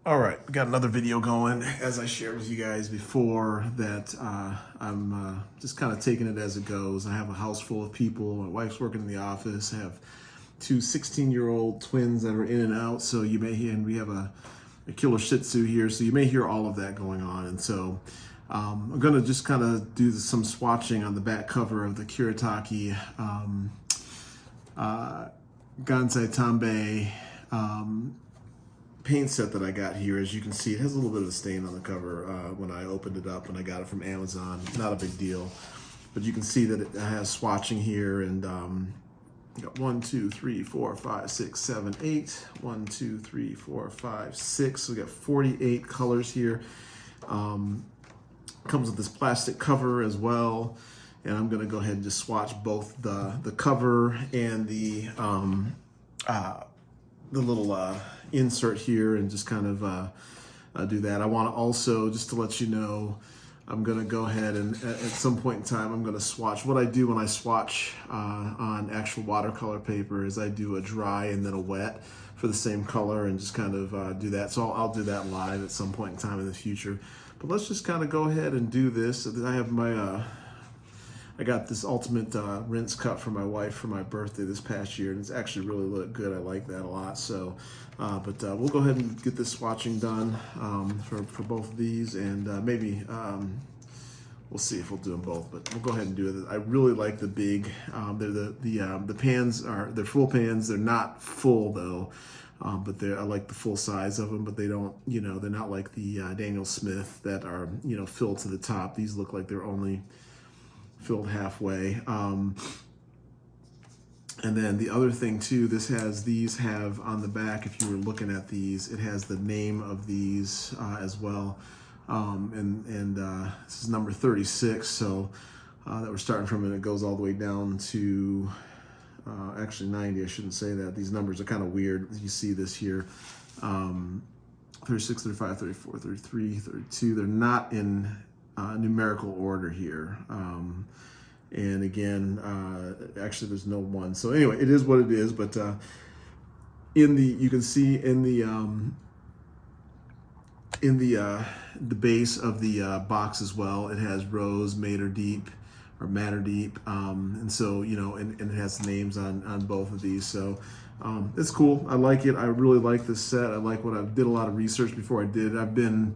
All right, got another video going. As I shared with you guys before, that I'm just kind of taking it as it goes. I have a house full of people. My wife's working in the office. I have two 16-year-old twins that are in and out. So you may hear, and we have a killer Shih Tzu here. So you may hear all of that going on. And so I'm going to just kind of do some swatching on the back cover of the Kuretake Gansai Tambi paint set that I got here. As you can see, it has a little bit of a stain on the cover when I opened it up when I got it from Amazon. Not a big deal, but you can see that it has swatching here, and you got 1, 2, 3, 4, 5, 6, 7, 8. 1, 2, 3, 4, 5, 6. So we got 48 colors here. Comes with this plastic cover as well, and I'm going to go ahead and just swatch both the cover and the little insert here, and just kind of do that. I want to also, just to let you know, I'm going to go ahead and at some point in time, I'm going to swatch. What I do when I swatch on actual watercolor paper is I do a dry and then a wet for the same color, and just kind of do that. So I'll do that live at some point in time in the future. But let's just kind of go ahead and do this. I have my I got this ultimate rinse cup for my wife for my birthday this past year, and it's actually really looked good. I like that a lot. So, but we'll go ahead and get this swatching done for both of these, and maybe we'll see if we'll do them both. But we'll go ahead and do it. I really like the big. They're the pans they're full pans. They're not full though. But I like the full size of them, but they don't, they're not like the Daniel Smith that are, filled to the top. These look like they're only filled halfway. And then the other thing too, these have on the back, if you were looking at these, it has the name of these as well. This is number 36, so that we're starting from, and it goes all the way down to actually 90. I shouldn't say that. These numbers are kind of weird. You see this here. 36, 35, 34, 33, 32. They're not in numerical order here. And again, actually there's no one. So anyway, it is what it is, but you can see in the base of the box as well, it has rose, madder deep, or madder deep. And so, and it has names on both of these. So it's cool. I like it. I really like this set. I like what I did a lot of research before I did it. I've been,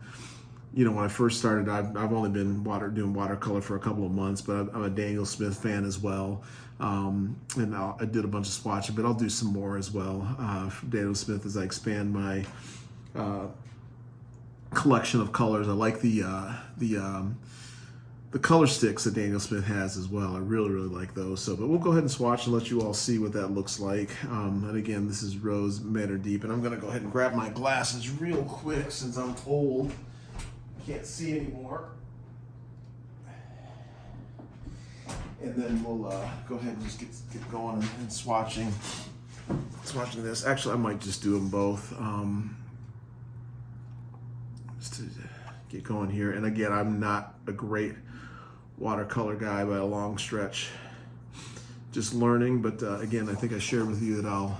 when I first started, I've only been doing watercolor for a couple of months, but I'm a Daniel Smith fan as well. And I did a bunch of swatching, but I'll do some more as well from Daniel Smith as I expand my collection of colors. I like the color sticks that Daniel Smith has as well. I really, really like those. So, but we'll go ahead and swatch and let you all see what that looks like. And again, this is Rose, Madder Deep, and I'm gonna go ahead and grab my glasses real quick since I'm old. Can't see anymore. And then we'll go ahead and just get going and swatching this. Actually, I might just do them both. Just to get going here. And again, I'm not a great watercolor guy by a long stretch. Just learning, but again, I think I shared with you that I'll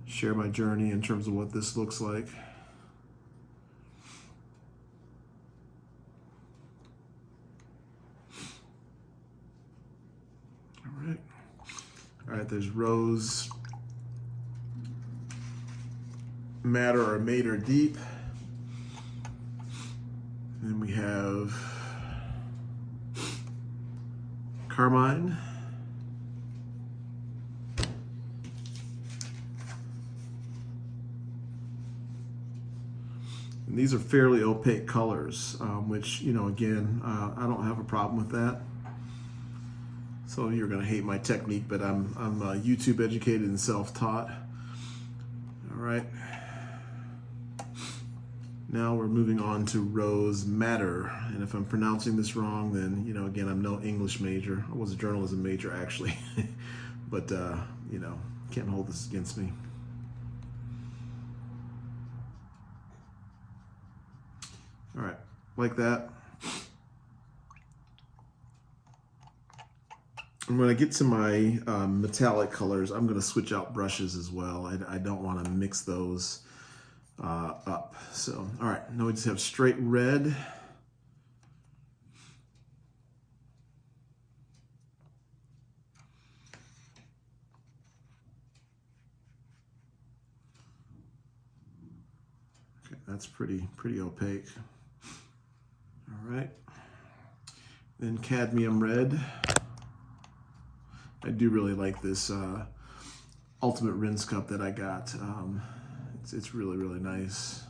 share my journey in terms of what this looks like. All right, there's rose, madder or madder deep. And then we have carmine. And these are fairly opaque colors, which, again, I don't have a problem with that. So you're gonna hate my technique, but I'm YouTube educated and self-taught. All right. Now we're moving on to rose madder, and if I'm pronouncing this wrong, then again, I'm no English major. I was a journalism major actually, but can't hold this against me. All right, like that. And when I get to my metallic colors, I'm going to switch out brushes as well. I don't want to mix those up. So, all right, now we just have straight red. Okay, that's pretty opaque. All right, then cadmium red. I do really like this ultimate rinse cup that I got. It's really, really nice.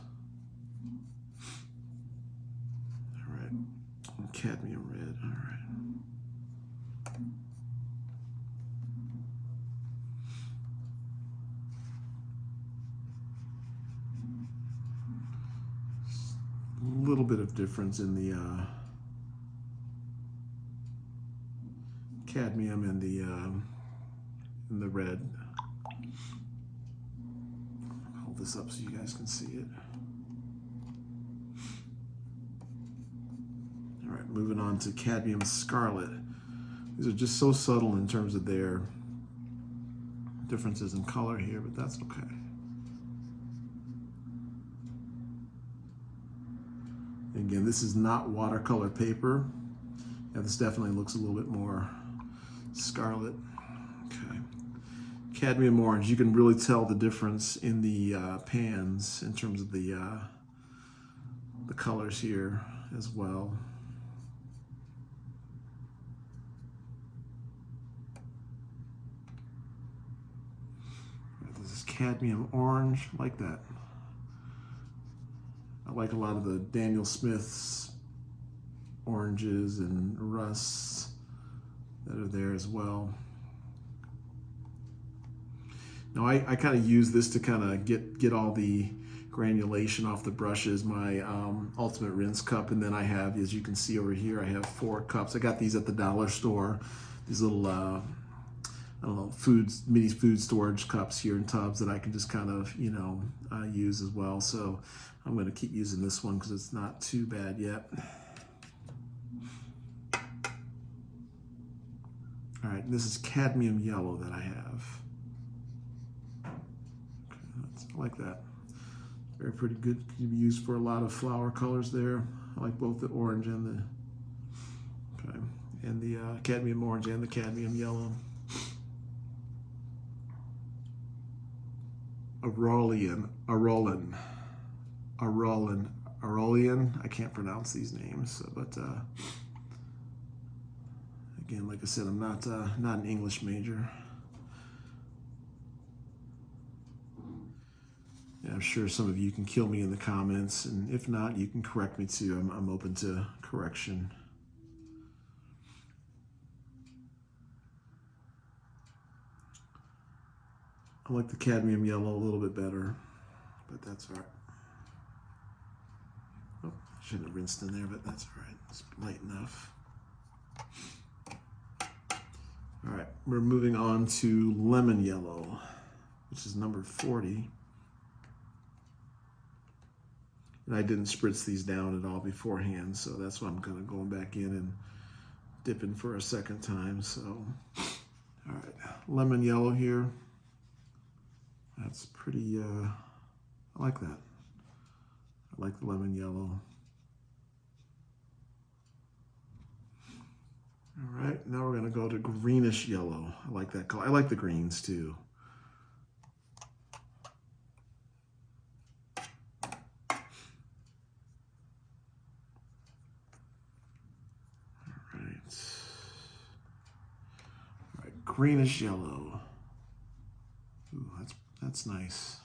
All right, and cadmium red, all right. A little bit of difference in the cadmium and the red. Hold this up so you guys can see it. All right, moving on to cadmium scarlet. These are just so subtle in terms of their differences in color here, but that's okay. Again, this is not watercolor paper. Yeah, this definitely looks a little bit more scarlet. Okay. Cadmium orange, you can really tell the difference in the pans in terms of the colors here as well. This is cadmium orange, like that. I like a lot of the Daniel Smith's oranges and rusts that are there as well. Now I kind of use this to kind of get all the granulation off the brushes, my ultimate rinse cup, and then I have, as you can see over here, I have 4 cups. I got these at the dollar store, these little I don't know, mini food storage cups here in tubs that I can just kind of, you know, use as well. So I'm going to keep using this one because it's not too bad yet. All right, this is cadmium yellow that I have. Okay, I like that. Very pretty good. Can be used for a lot of flower colors there. I like both the orange and the cadmium orange and the cadmium yellow. Aurelian. I can't pronounce these names, but again, like I said, I'm not an English major. Yeah, I'm sure some of you can kill me in the comments, and if not, you can correct me too. I'm open to correction. I like the cadmium yellow a little bit better, but that's all right. Oh, I shouldn't have rinsed in there, but that's all right. It's light enough. All right, we're moving on to lemon yellow, which is number 40. And I didn't spritz these down at all beforehand, so that's why I'm kind of going back in and dipping for a second time. So, all right, lemon yellow here. That's pretty, I like that. I like the lemon yellow. All right, now we're gonna go to greenish yellow. I like that color. I like the greens too. All right, greenish yellow. Ooh, that's nice.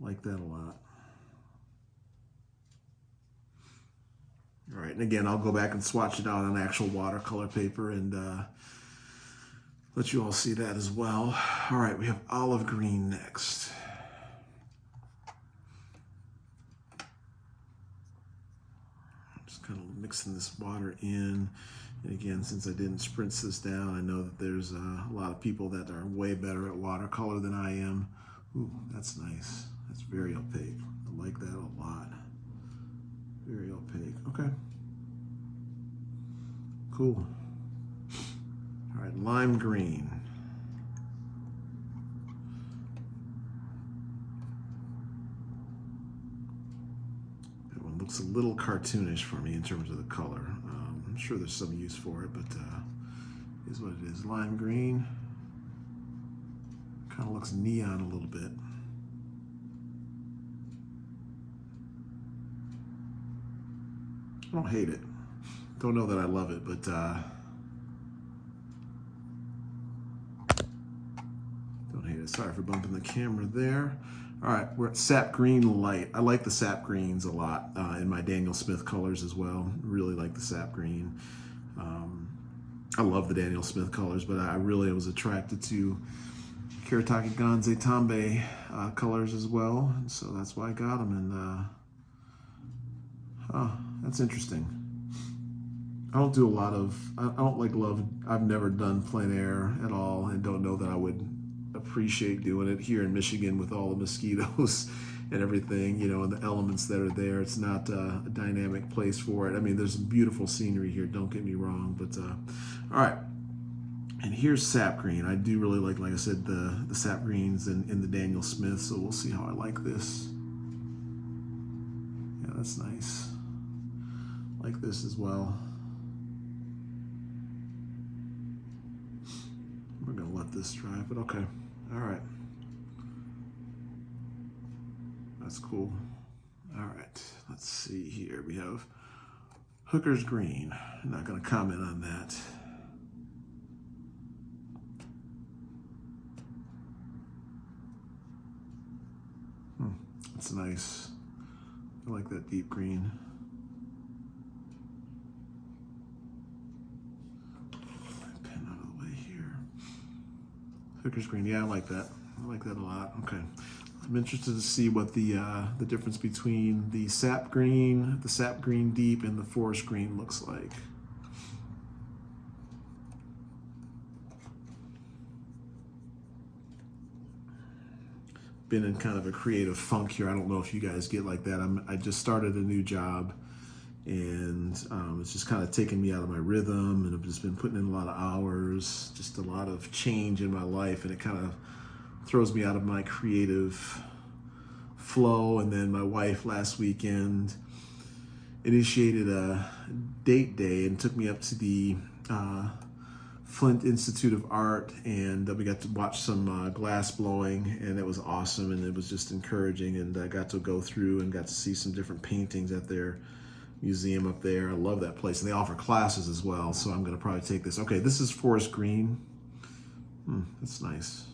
I like that a lot. All right, and again, I'll go back and swatch it out on actual watercolor paper and let you all see that as well. All right, we have olive green next. I'm just kind of mixing this water in. And again, since I didn't spritz this down, I know that there's a lot of people that are way better at watercolor than I am. Ooh, that's nice. That's very opaque. I like that a lot. Very opaque. Okay. Cool. All right, lime green. looks a little cartoonish for me in terms of the color. I'm sure there's some use for it, but is what it is. Lime green. Kind of looks neon a little bit. I don't hate it. Don't know that I love it, but don't hate it. Sorry for bumping the camera there. All right, we're at sap green light. I like the sap greens a lot in my Daniel Smith colors as well. Really like the sap green. I love the Daniel Smith colors, but I really was attracted to Kuretake Gansai Tambi colors as well. And so that's why I got them. And that's interesting. I don't do a lot of, I don't like love, I've never done plein air at all and don't know that I would appreciate doing it here in Michigan with all the mosquitoes and everything, you know, and the elements that are there. It's not a dynamic place for it. I mean, there's some beautiful scenery here, don't get me wrong, but all right. And here's sap green. I do really like I said, the sap greens in the Daniel Smith, so we'll see how I like this. Yeah, that's nice. Like this as well. We're gonna let this dry, but okay. All right. That's cool. All right, let's see here. We have Hooker's green. I'm not gonna comment on that. That's nice. I like that deep green. Pen out of the way here. Hooker's green, yeah, I like that. I like that a lot. Okay, I'm interested to see what the difference between the sap green deep, and the forest green looks like. Been in kind of a creative funk here. I don't know if you guys get like that. I just started a new job, and it's just kind of taken me out of my rhythm, and I've just been putting in a lot of hours, just a lot of change in my life, and it kind of throws me out of my creative flow. And then my wife last weekend initiated a date day and took me up to the Flint Institute of Art, and we got to watch some glass blowing, and it was awesome, and it was just encouraging, and I got to go through and got to see some different paintings at their museum up there. I love that place, and they offer classes as well, so I'm going to probably take this. Okay, this is forest green. That's nice.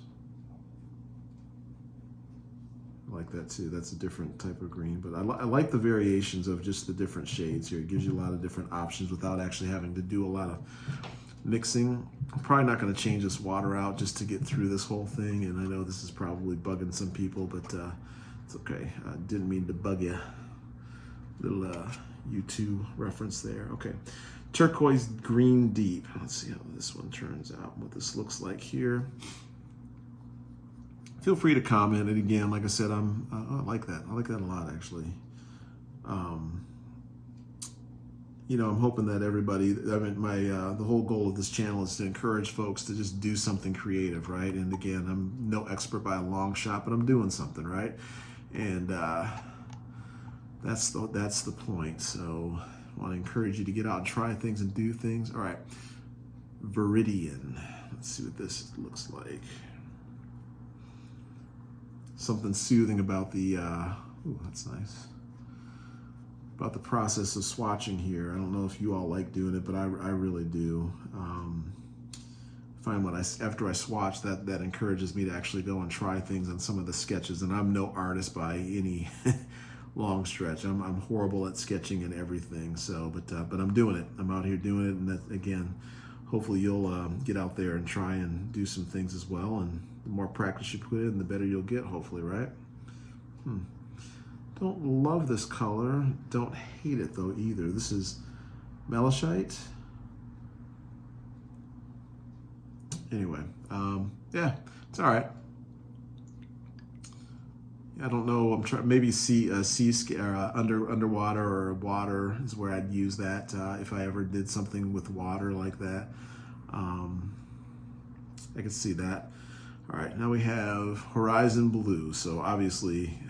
I like that too. That's a different type of green, but I like the variations of just the different shades here. It gives you a lot of different options without actually having to do a lot of mixing. I'm probably not going to change this water out just to get through this whole thing, and I know this is probably bugging some people, but it's okay. I didn't mean to bug you. Little U2 reference there. Okay, turquoise green deep. Let's see how this one turns out, what this looks like here. Feel free to comment. And again, like I said, I like that. I like that a lot, actually. You know, I'm hoping that everybody, I mean, the whole goal of this channel is to encourage folks to just do something creative, right? And again, I'm no expert by a long shot, but I'm doing something, right? And that's the point. So I want to encourage you to get out and try things and do things. All right, Viridian. Let's see what this looks like. Something soothing about the, ooh, that's nice. About the process of swatching here. I don't know if you all like doing it, but I really do. Find after I swatch, that encourages me to actually go and try things on some of the sketches. And I'm no artist by any long stretch. I'm horrible at sketching and everything. So, but I'm doing it. I'm out here doing it, and that, again, hopefully you'll get out there and try and do some things as well. And the more practice you put in, the better you'll get, hopefully, right? Don't love this color. Don't hate it though either. This is Malachite. Anyway, yeah, it's all right. I don't know. I'm trying maybe underwater or water is where I'd use that if I ever did something with water like that. I can see that. All right, now we have Horizon Blue. So obviously.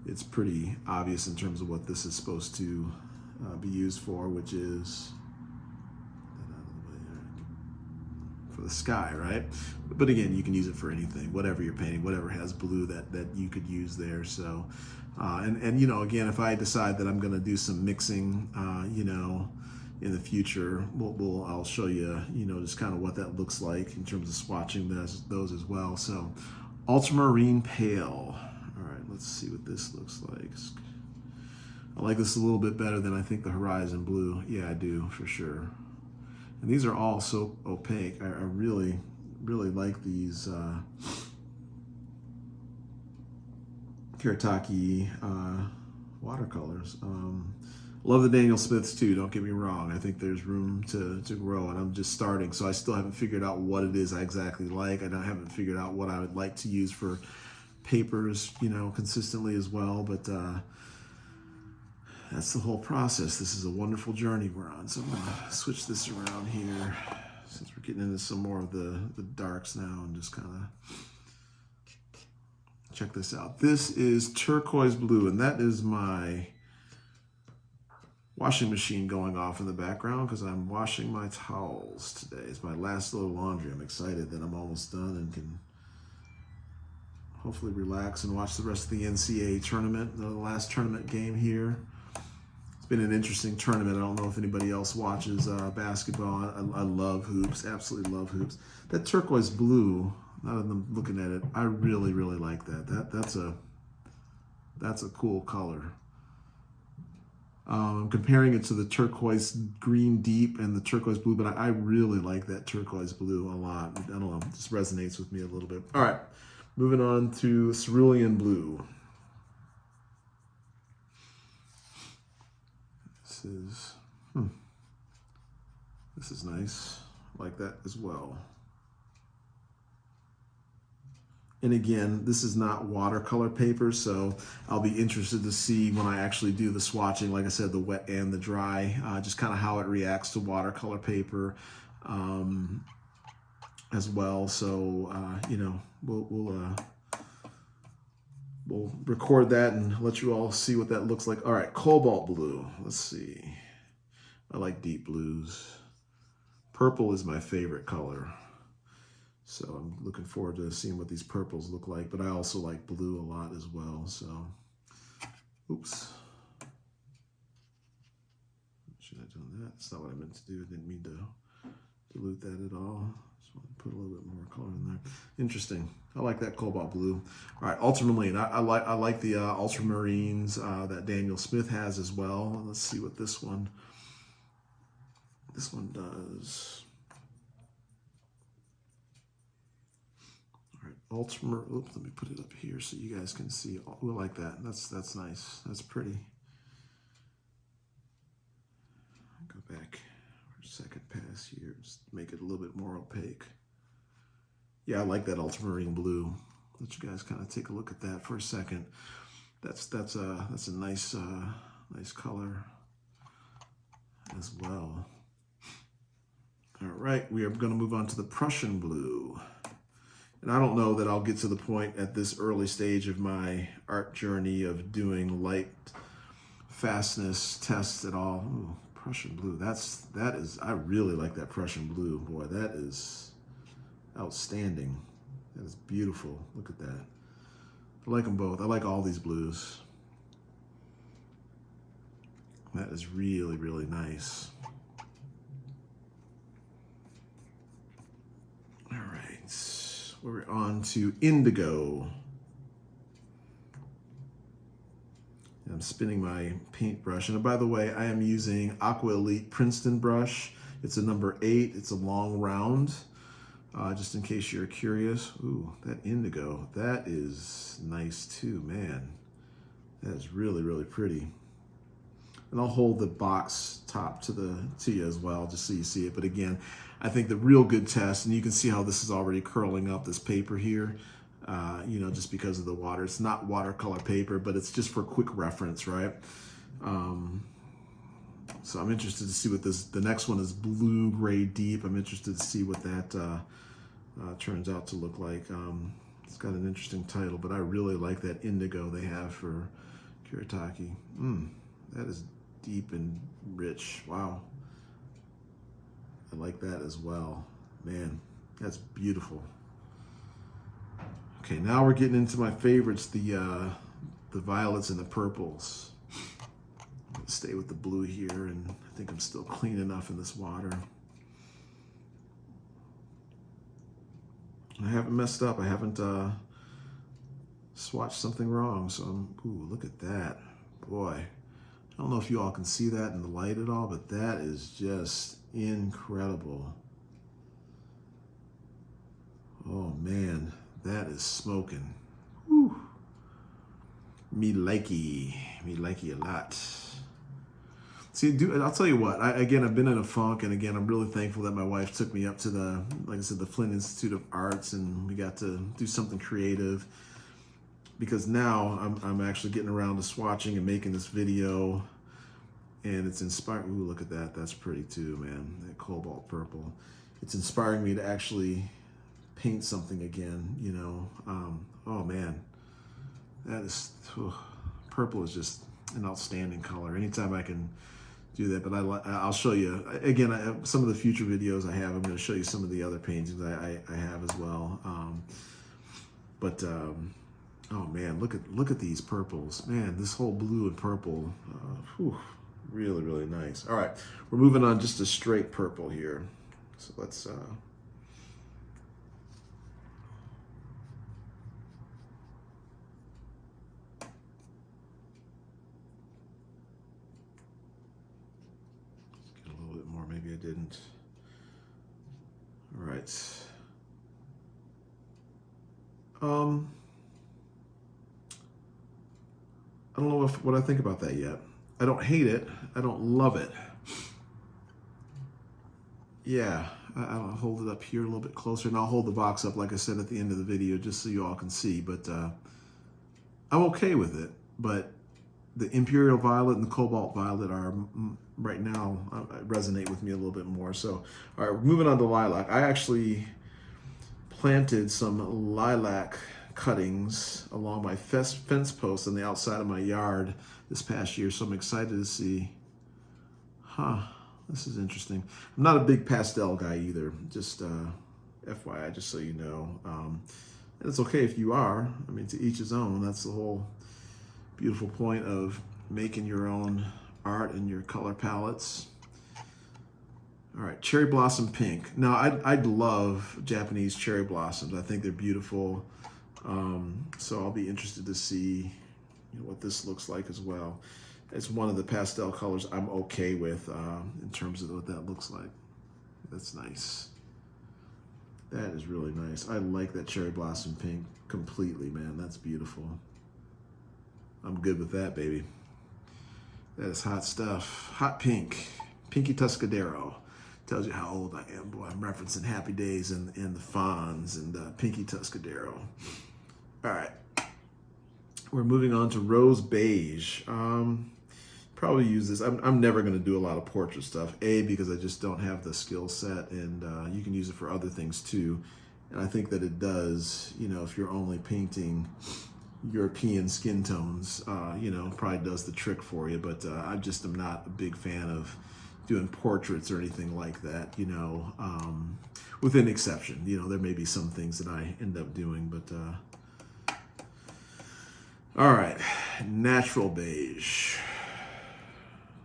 it's pretty obvious in terms of what this is supposed to be used for, which is for the sky, right? But again, you can use it for anything, whatever you're painting, whatever has blue that you could use there. So, and you know, again, if I decide that I'm going to do some mixing, you know, in the future, I'll show you, you know, just kind of what that looks like in terms of swatching those as well. So, ultramarine pale. All right, let's see what this looks like. I like this a little bit better than I think the horizon blue. Yeah, I do, for sure. And these are all so opaque. I really, really like these Kuretake watercolors. Love the Daniel Smiths too, don't get me wrong. I think there's room to grow, and I'm just starting, so I still haven't figured out what it is I exactly like. I haven't figured out what I would like to use for papers, you know, consistently as well, but that's the whole process. This is a wonderful journey we're on. So I'm gonna switch this around here since we're getting into some more of the darks now, and just kind of check this out. This is turquoise blue, and that is my washing machine going off in the background because I'm washing my towels today. It's my last load of laundry. I'm excited that I'm almost done and can hopefully relax and watch the rest of the NCAA tournament, the last tournament game here. It's been an interesting tournament. I don't know if anybody else watches basketball. I love hoops, absolutely love hoops. That turquoise blue, now that I'm looking at it, I really, really like that. That's a cool color. I'm comparing it to the turquoise green deep and the turquoise blue, but I really like that turquoise blue a lot. I don't know, it just resonates with me a little bit. All right, moving on to cerulean blue. This is nice. I like that as well. And again, this is not watercolor paper, so I'll be interested to see when I actually do the swatching, like I said, the wet and the dry, just kind of how it reacts to watercolor paper as well. So, you know, we'll record that and let you all see what that looks like. All right, cobalt blue. Let's see. I like deep blues. Purple is my favorite color. So I'm looking forward to seeing what these purples look like, but I also like blue a lot as well. So, oops. Should I have done that? That's not what I meant to do. I didn't mean to dilute that at all. Just want to put a little bit more color in there. Interesting. I like that cobalt blue. All right, ultramarine. I like the ultramarines that Daniel Smith has as well. Let's see what this one does. Ultramarine. Oops, let me put it up here so you guys can see. Oh, we like that. That's nice. That's pretty. Go back for a second pass here. Just make it a little bit more opaque. Yeah, I like that ultramarine blue. Let you guys kind of take a look at that for a second. That's a nice nice color as well. All right, we are going to move on to the Prussian blue. And I don't know that I'll get to the point at this early stage of my art journey of doing light fastness tests at all. Ooh, Prussian blue, that is, I really like that Prussian blue. Boy, that is outstanding. That is beautiful. Look at that. I like them both. I like all these blues. That is really, really nice. All right. We're on to indigo. I'm spinning my paintbrush. And by the way, I am using Aqua Elite Princeton brush. It's a number 8. It's a long round, just in case you're curious. Ooh, that indigo, that is nice too, man. That is really, really pretty. And I'll hold the box top to you as well, just so you see it. But again, I think the real good test, and you can see how this is already curling up, this paper here, you know, just because of the water. It's not watercolor paper, but it's just for quick reference, right? So I'm interested to see what the next one is blue-gray deep. I'm interested to see what that turns out to look like. It's got an interesting title, but I really like that indigo they have for Kuretake. That is deep and rich. Wow. I like that as well. Man, that's beautiful. Okay, now we're getting into my favorites, the violets and the purples. Stay with the blue here, and I think I'm still clean enough in this water. I haven't messed up. I haven't swatched something wrong. So ooh, look at that. Boy, I don't know if you all can see that in the light at all, but that is just incredible. Oh man, that is smoking. Whew. Me likey a lot. See, I'll tell you what, again, I've been in a funk, and again, I'm really thankful that my wife took me up to like I said, the Flint Institute of Arts, and we got to do something creative, because now I'm actually getting around to swatching and making this video, and it's inspiring. Ooh, look at that. That's pretty too, man. That cobalt purple. It's inspiring me to actually paint something again, you know. Oh man, that is, purple is just an outstanding color. Anytime I can do that, but I'll show you again. Some of the future videos I have, I'm going to show you some of the other paintings I have as well. Oh man, look at these purples, man. This whole blue and purple, really, really nice. All right, we're moving on just a straight purple here. So let's maybe I didn't. All right. I don't know what I think about that yet. I don't hate it. I don't love it. Yeah, I'll hold it up here a little bit closer, and I'll hold the box up, like I said, at the end of the video, just so you all can see. But I'm okay with it. But the Imperial Violet and the Cobalt Violet are, right now, resonate with me a little bit more. So, all right, moving on to lilac. I actually planted some lilac cuttings along my fence post on the outside of my yard this past year. So I'm excited to see, this is interesting. I'm not a big pastel guy either, just FYI, just so you know. And it's okay if you are. I mean, to each his own. That's the whole beautiful point of making your own art and your color palettes. All right, cherry blossom pink. Now, I'd love Japanese cherry blossoms. I think they're beautiful. So I'll be interested to see, you know, what this looks like as well. It's one of the pastel colors I'm okay with in terms of what that looks like. That's nice. That is really nice. I like that cherry blossom pink completely, man. That's beautiful. I'm good with that, baby. That is hot stuff. Hot pink. Pinky Tuscadero. Tells you how old I am. Boy, I'm referencing Happy Days and the Fonz and Pinky Tuscadero. All right. We're moving on to rose beige. Probably use this. I'm never going to do a lot of portrait stuff. A, because I just don't have the skill set, and you can use it for other things too. And I think that it does, you know, if you're only painting European skin tones, you know, probably does the trick for you. But I just am not a big fan of doing portraits or anything like that, you know, with an exception. You know, there may be some things that I end up doing, but all right, natural beige.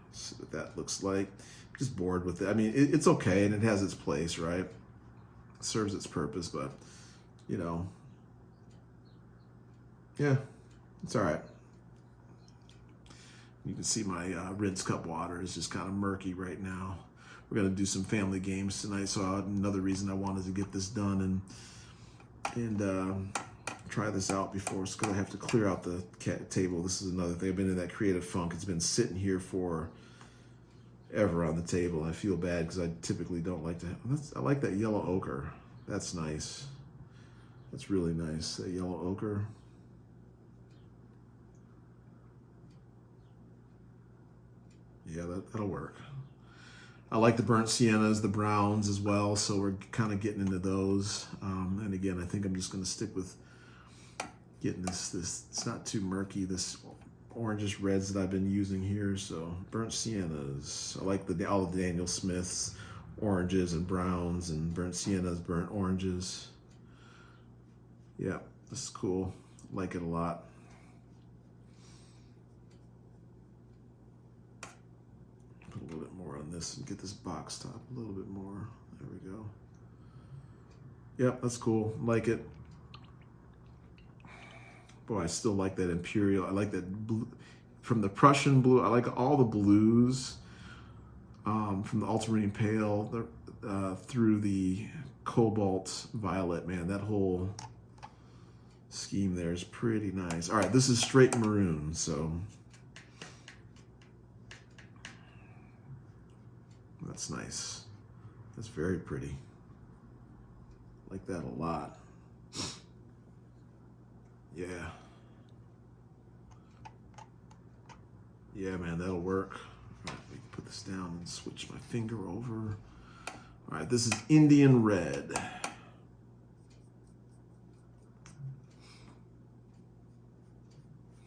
Let's see what that looks like. I'm just bored with it. I mean, it's okay, and it has its place, right? It serves its purpose, but, you know, yeah, it's all right. You can see my rinse cup water is just kind of murky right now. We're going to do some family games tonight, so another reason I wanted to get this done and try this out before, because I have to clear out the table. This is another thing. I've been in that creative funk. It's been sitting here for ever on the table. I feel bad because I typically don't like to. I like that yellow ochre. That's nice. That's really nice. That yellow ochre. Yeah, that'll work. I like the burnt siennas, the browns as well, so we're kind of getting into those. And again, I think I'm just going to stick with getting this, it's not too murky, this oranges, reds that I've been using here. So burnt siennas. I like all of Daniel Smith's oranges and browns, and burnt siennas, burnt oranges. Yeah, this is cool. Like it a lot. Put a little bit more on this and get this box top a little bit more. There we go. Yep, that's cool. Like it. Boy, I still like that imperial. I like that blue from the Prussian blue. I like all the blues from the ultramarine pale through the cobalt violet. Man, that whole scheme there is pretty nice. All right, this is straight maroon, so that's nice. That's very pretty. Like that a lot. Yeah. Yeah, man, that'll work. All right, let me put this down and switch my finger over. All right, this is Indian red.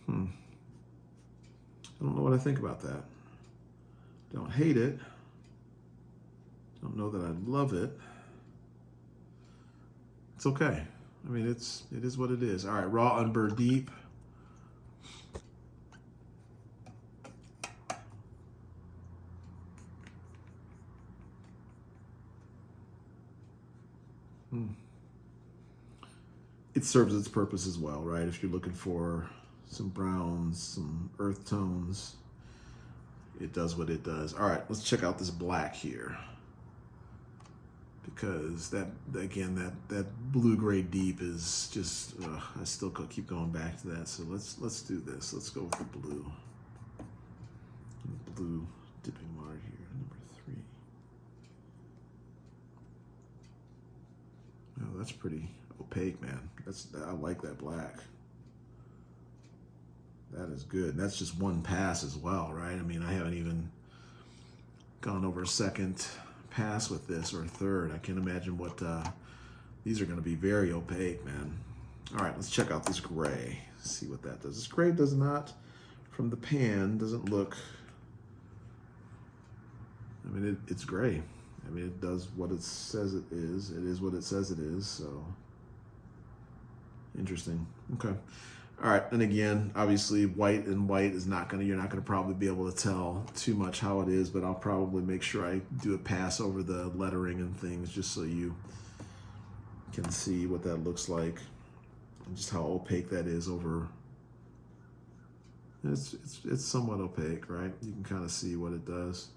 I don't know what I think about that. Don't hate it. Don't know that I love it. It's okay. I mean, it is what it is. All right, raw unburred deep. It serves its purpose as well, right? If you're looking for some browns, some earth tones, it does what it does. All right, let's check out this black here. Because that, again, that blue-gray deep is just, I still keep going back to that. So let's do this. Let's go with the blue. Blue dipping water here, number 3. Oh, that's pretty opaque, man. I like that black. That is good. And that's just one pass as well, right? I mean, I haven't even gone over a second pass with this, or a third. I can't imagine what these are going to be. Very opaque, man. All right, let's check out this gray. See what that does. This gray does not, from the pan, doesn't look. I mean, it's gray. I mean, it does what it says it is. It is what it says it is. So interesting. Okay. All right, and again, obviously white and white is not gonna, you're not gonna probably be able to tell too much how it is, but I'll probably make sure I do a pass over the lettering and things just so you can see what that looks like and just how opaque that is over. It's somewhat opaque, right? You can kind of see what it does.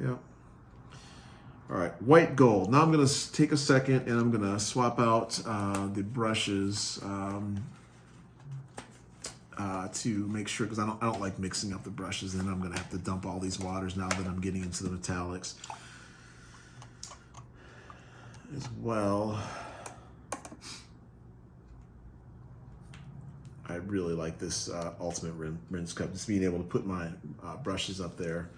Yeah. All right, white gold. Now I'm gonna take a second and I'm gonna swap out the brushes to make sure, because I don't like mixing up the brushes, and I'm gonna have to dump all these waters now that I'm getting into the metallics as well. I really like this ultimate rinse cup. Just being able to put my brushes up there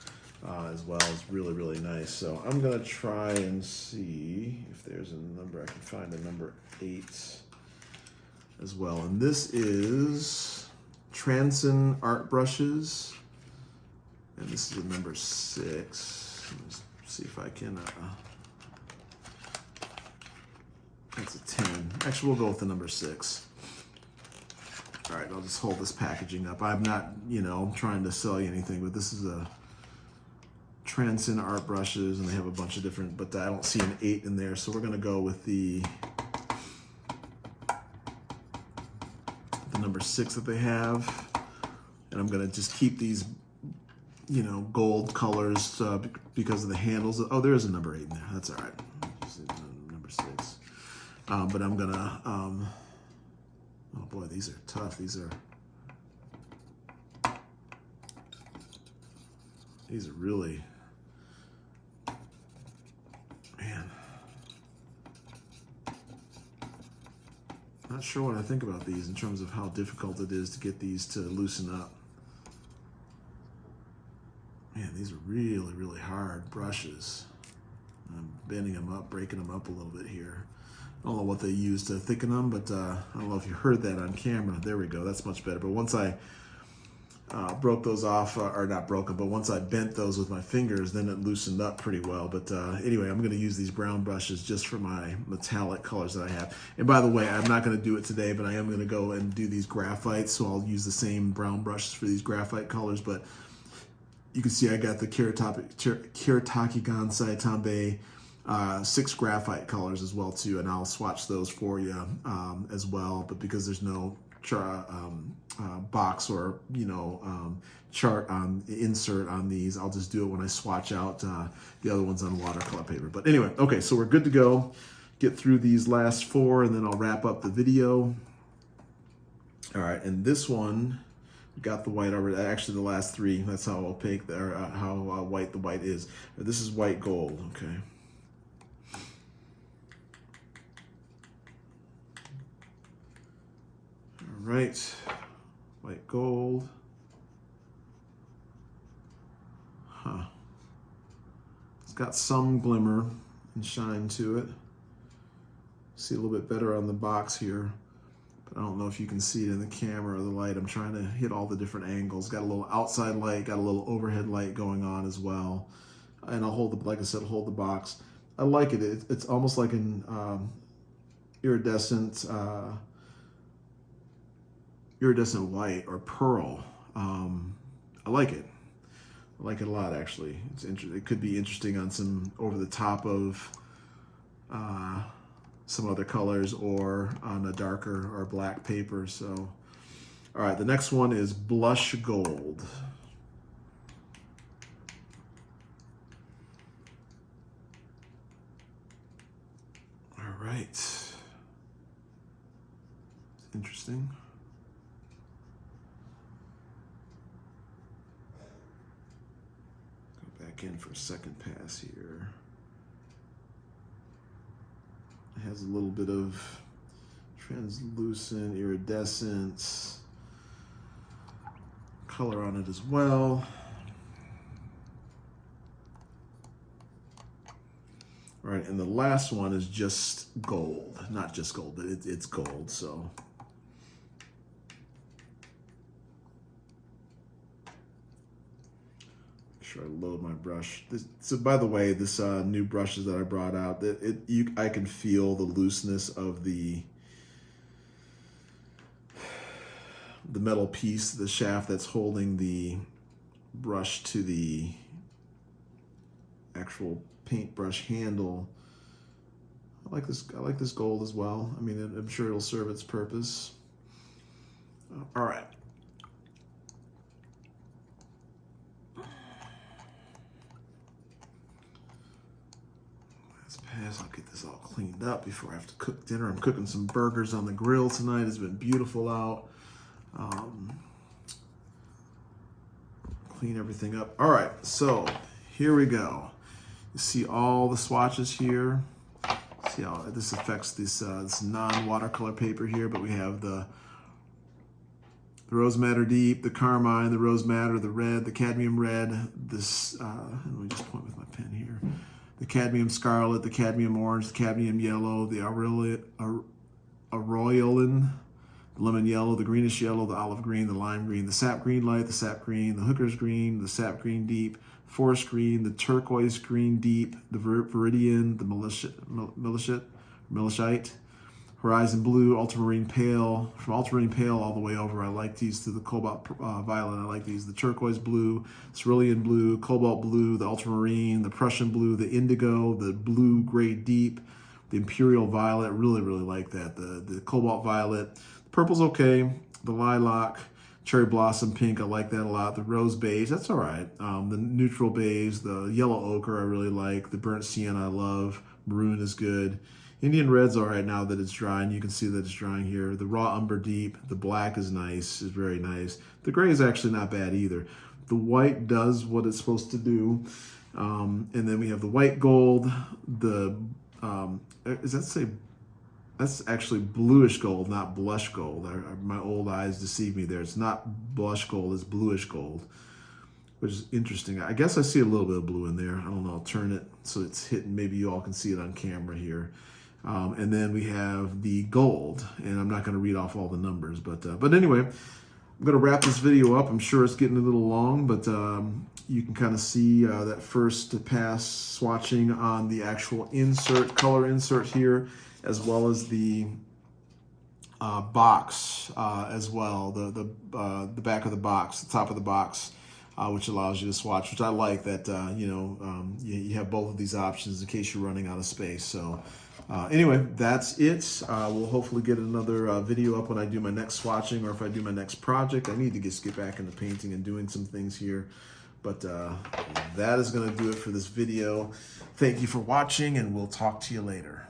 as well is really, really nice. So I'm gonna try and see if there's a number. I can find a number 8 as well. And this is Transin Art Brushes. And this is a number 6. Let's see if I can, that's a 10. Actually, we'll go with the number 6. All right, I'll just hold this packaging up. I'm not, trying to sell you anything, but this is a Transin Art Brushes, and they have a bunch of different, but I don't see an 8 in there, so we're gonna go with the number 6 that they have. And I'm gonna just keep these, gold colors because of the handles. Oh, there is a number 8 in there. That's all right. Number 6. But I'm gonna, oh boy, these are tough. These are really, man. Not sure what I think about these in terms of how difficult it is to get these to loosen up. Man, these are really, really hard brushes. I'm bending them up, breaking them up a little bit here. I don't know what they use to thicken them, but I don't know if you heard that on camera. There we go. That's much better. But once I broke those off, or not broken, but once I bent those with my fingers, then it loosened up pretty well. But anyway, I'm going to use these brown brushes just for my metallic colors that I have. And by the way, I'm not going to do it today, but I am going to go and do these graphites, so I'll use the same brown brushes for these graphite colors. But you can see I got the Kuretake Gansai Tambi 6 graphite colors as well too, and I'll swatch those for you as well. But because there's no box or chart on insert on these, I'll just do it when I swatch out the other ones on watercolor paper. But anyway, okay, so we're good to go. Get through these last 4 and then I'll wrap up the video. All right, and this one, we got the white already. Actually, the last 3, that's how opaque or how white the white is. This is white gold, okay. All right, white gold. Huh. It's got some glimmer and shine to it. See a little bit better on the box here, but I don't know if you can see it in the camera or the light. I'm trying to hit all the different angles. Got a little outside light, got a little overhead light going on as well. And I'll hold the, like I said, hold the box. I like it. It's almost like an iridescent white or pearl. I like it. I like it a lot, actually. It's it could be interesting on some over the top of some other colors or on a darker or black paper. So, all right, the next one is blush gold. All right. It's interesting. In for a second pass here. It has a little bit of translucent, iridescent color on it as well. All right, and the last one is just gold. Not just gold, but it's gold, so. Sure, I load my brush. So by the way, this new brushes that I brought out, I can feel the looseness of the metal piece, the shaft that's holding the brush to the actual paintbrush handle. I like this gold as well. I mean, I'm sure it'll serve its purpose. All right. I'll get this all cleaned up before I have to cook dinner. I'm cooking some burgers on the grill tonight. It's been beautiful out. Clean everything up. All right, so here we go. You see all the swatches here. See how this affects this non-watercolor paper here, but we have the rose madder deep, the carmine, the rose madder, the red, the cadmium red, this, let me just point with my pen here. The cadmium scarlet, the cadmium orange, the cadmium yellow, the aureolin, the lemon yellow, the greenish yellow, the olive green, the lime green, the sap green light, the sap green, the hooker's green, the sap green deep, forest green, the turquoise green deep, the viridian, the milishite, horizon blue, ultramarine pale. From ultramarine pale all the way over, I like these, to the cobalt violet, I like these. The turquoise blue, cerulean blue, cobalt blue, the ultramarine, the Prussian blue, the indigo, the blue gray deep, the imperial violet, really, really like that. The cobalt violet, the purple's okay, the lilac, cherry blossom pink, I like that a lot. The rose beige, that's all right. The neutral beige, the yellow ochre I really like. The burnt sienna I love. Maroon is good. Indian red's all right now that it's drying. You can see that it's drying here. The raw umber deep, the black is nice, is very nice. The gray is actually not bad either. The white does what it's supposed to do. And then we have the white gold, that's actually bluish gold, not blush gold. My old eyes deceived me there. It's not blush gold, it's bluish gold, which is interesting. I guess I see a little bit of blue in there. I don't know, I'll turn it so it's hitting. Maybe you all can see it on camera here. And then we have the gold, and I'm not going to read off all the numbers, but anyway, I'm going to wrap this video up. I'm sure it's getting a little long, but you can kind of see that first pass swatching on the actual insert, color insert here, as well as the box as well, the back of the box, the top of the box, which allows you to swatch, which I like that, you have both of these options in case you're running out of space. So anyway, that's it. We'll hopefully get another video up when I do my next swatching, or if I do my next project. I need to just get back into painting and doing some things here. But that is going to do it for this video. Thank you for watching, and we'll talk to you later.